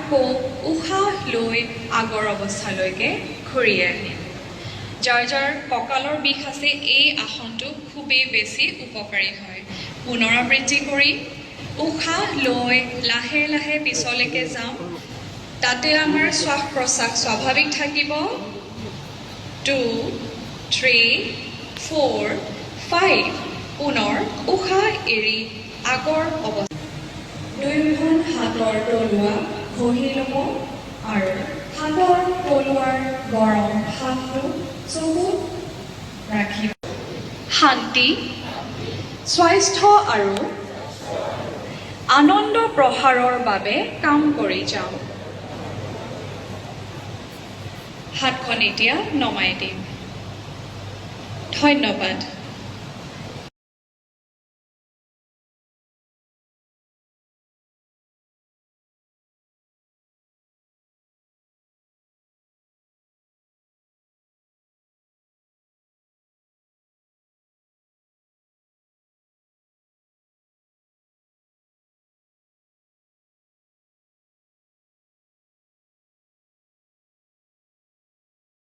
আকৌ উশাহ লৈ আগৰ অৱস্থালৈকে ঘূৰি আহিম যাৰ যাৰ কঁকালৰ বিষ আছে এই আসনটো খুবেই বেছি উপকাৰী হয় পুনৰাবৃত্তি কৰি উশাহ লৈ লাহে লাহে পিছলৈকে যাম তাতে আমাৰ শ্বাস প্ৰশ্বাস স্বাভাৱিক থাকিব 2 3 4 5 পুনৰ উশাহ এৰি আগৰ অৱস্থা দুয়োখন হাতৰ তলুৱা ঘঁহি ল'ব আৰু হাতৰ তলুৱাৰ গৰম ভাপটো চকুত ৰাখিব শান্তি স্বাস্থ্য আৰু আনন্দ প্ৰসাৰৰ বাবে কাম কৰি যাওঁ হাতখন এতিয়া নমাই দিম ধন্যবাদ